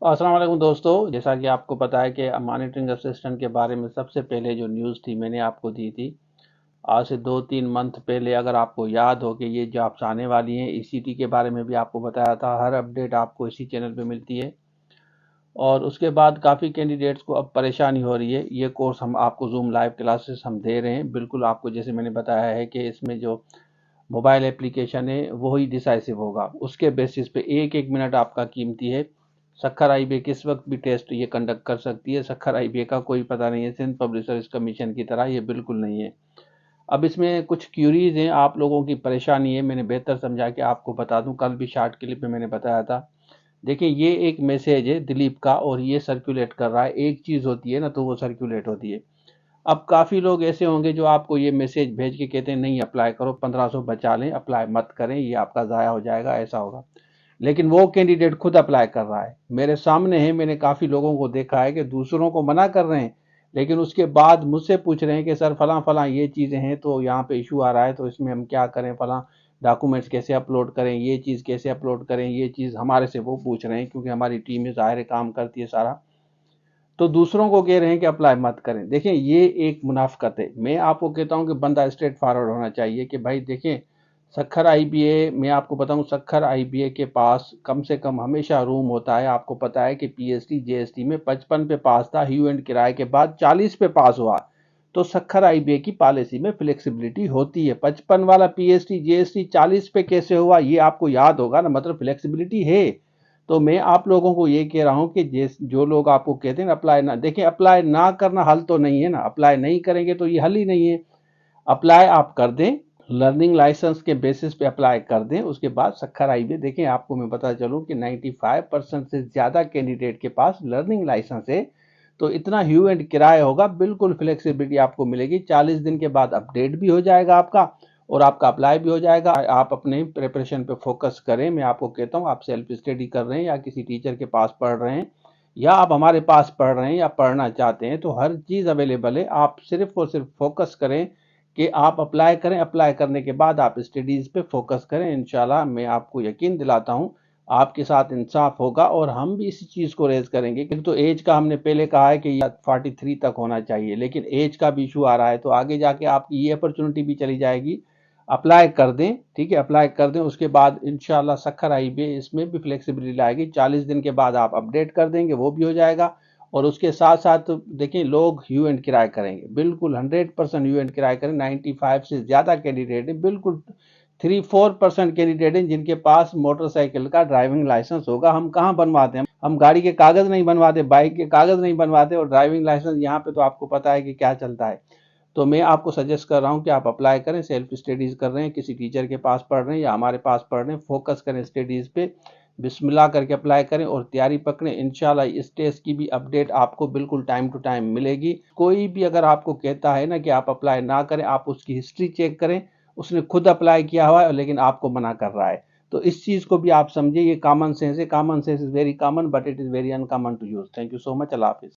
अस्सलाम वालेकुम दोस्तों, जैसा कि आपको पता है कि मॉनिटरिंग असिस्टेंट के बारे में सबसे पहले जो न्यूज़ थी मैंने आपको दी थी आज से 2-3 मंथ पहले। अगर आपको याद हो कि ये जॉब्स आने वाली हैं, ईसीटी के बारे में भी आपको बताया था। हर अपडेट आपको इसी चैनल पे मिलती है। और उसके बाद काफ़ी कैंडिडेट्स को अब परेशानी हो रही है। ये कोर्स हम आपको जूम लाइव क्लासेस हम दे रहे हैं, बिल्कुल आपको जैसे मैंने बताया है कि इसमें जो मोबाइल एप्लीकेशन है वही डिसाइसिव होगा। उसके बेसिस पे एक एक मिनट आपका कीमती है। सखर आईबीए किस वक्त भी टेस्ट ये कंडक्ट कर सकती है। सखर आईबीए का कोई पता नहीं है, सिंध पब्लिशर्स कमीशन की तरह ये बिल्कुल नहीं है। अब इसमें कुछ क्यूरीज हैं, आप लोगों की परेशानी है, मैंने बेहतर समझा कि आपको बता दूं। कल भी शॉर्ट क्लिप में मैंने बताया था। देखिए, ये एक मैसेज है दिलीप का और ये सर्कुलेट कर रहा है। एक चीज़ होती है ना तो वो सर्कुलेट होती है। अब काफ़ी लोग ऐसे होंगे जो आपको ये मैसेज भेज के कहते हैं नहीं अप्लाई करो, 1500 बचा लें, अप्लाई मत करें, ये आपका ज़ाया हो जाएगा, ऐसा होगा। लेकिन वो कैंडिडेट खुद अप्लाई कर रहा है, मेरे सामने है। मैंने काफ़ी लोगों को देखा है कि दूसरों को मना कर रहे हैं, लेकिन उसके बाद मुझसे पूछ रहे हैं कि सर फलां फलां ये चीज़ें हैं तो यहाँ पे इशू आ रहा है, तो इसमें हम क्या करें, फलां डॉक्यूमेंट्स कैसे अपलोड करें, ये चीज़ कैसे अपलोड करें। ये चीज़ हमारे से वो पूछ रहे हैं क्योंकि हमारी टीम में ज़ाहिर काम करती है सारा। तो दूसरों को कह रहे हैं कि अप्लाई मत करें। देखें, ये एक मुनाफकत है। मैं आपको कहता हूं कि बंदा स्ट्रेट फॉरवर्ड होना चाहिए कि भाई देखें, सखर आईबीए, मैं आपको बताऊं, सखर आईबीए के पास कम से कम हमेशा रूम होता है। आपको पता है कि पीएसटी जेएसटी में 55 पे पास था, ह्यू एंड किराए के बाद 40 पे पास हुआ। तो सखर आईबीए की पॉलिसी में फ्लेक्सिबिलिटी होती है। 55 वाला पीएसटी जेएसटी 40 पे कैसे हुआ ये आपको याद होगा ना, मतलब फ्लेक्सिबिलिटी है। तो मैं आप लोगों को ये कह रहा हूं कि जो लोग आपको कहते हैं अप्लाई ना, देखिए अप्लाई ना करना हल तो नहीं है ना। अप्लाई नहीं करेंगे तो ये हल ही नहीं है। अप्लाई आप कर दें, लर्निंग लाइसेंस के बेसिस पे अप्लाई कर दें। उसके बाद सखर आईबीए, देखें आपको मैं बता चलूं कि 95% से ज़्यादा कैंडिडेट के पास लर्निंग लाइसेंस है। तो इतना ह्यू एंड किराया होगा, बिल्कुल फ्लेक्सिबिलिटी आपको मिलेगी। 40 दिन के बाद अपडेट भी हो जाएगा आपका और आपका अप्लाई भी हो जाएगा। आप अपने प्रिपरेशन पे फोकस करें। मैं आपको कहता हूँ, आप सेल्फ स्टडी कर रहे हैं या किसी टीचर के पास पढ़ रहे हैं या आप हमारे पास पढ़ रहे हैं या पढ़ना चाहते हैं, तो हर चीज़ अवेलेबल है। आप सिर्फ और सिर्फ फोकस करें कि आप अप्लाई करें। अप्लाई करने के बाद आप स्टडीज़ पे फोकस करें। इंशाल्लाह मैं आपको यकीन दिलाता हूँ आपके साथ इंसाफ होगा और हम भी इसी चीज़ को रेज करेंगे। क्योंकि तो एज का हमने पहले कहा है कि 43 तक होना चाहिए, लेकिन एज का भी इशू आ रहा है, तो आगे जाके आपकी ये अपॉर्चुनिटी भी चली जाएगी। अप्लाई कर दें, ठीक है, अप्लाई कर दें। उसके बाद इंशाल्लाह सखर आईबीए इसमें भी फ्लेक्सिबिलिटी लाएगी। 40 दिन के बाद आप अपडेट कर देंगे, वो भी हो जाएगा। और उसके साथ साथ देखें, लोग ह्यू एंड किराए करेंगे, बिल्कुल 100% ह्यू एंड किराए करें। 95 से ज़्यादा कैंडिडेट हैं, बिल्कुल 3-4% कैंडिडेट हैं जिनके पास मोटरसाइकिल का ड्राइविंग लाइसेंस होगा। हम कहाँ बनवाते हैं, हम गाड़ी के कागज़ नहीं बनवाते, बाइक के कागज़ नहीं बनवाते, और ड्राइविंग लाइसेंस यहाँ पे तो आपको पता है कि क्या चलता है। तो मैं आपको सजेस्ट कर रहा हूँ कि आप अप्लाई करें। सेल्फ स्टडीज़ कर रहे हैं, किसी टीचर के पास पढ़ रहे हैं या हमारे पास पढ़ रहे हैं, फोकस करें स्टडीज़ पे, बिस्मिल्लाह करके अप्लाई करें और तैयारी पकड़ें। इंशाल्लाह इस टेस्ट की भी अपडेट आपको बिल्कुल टाइम टू टाइम मिलेगी। कोई भी अगर आपको कहता है ना कि आप अप्लाई ना करें, आप उसकी हिस्ट्री चेक करें। उसने खुद अप्लाई किया हुआ है लेकिन आपको मना कर रहा है। तो इस चीज़ को भी आप समझिए, ये कॉमन सेंस है। Common sense is very common but it is very uncommon to use. Thank you so much. अल्लाह हाफिज़।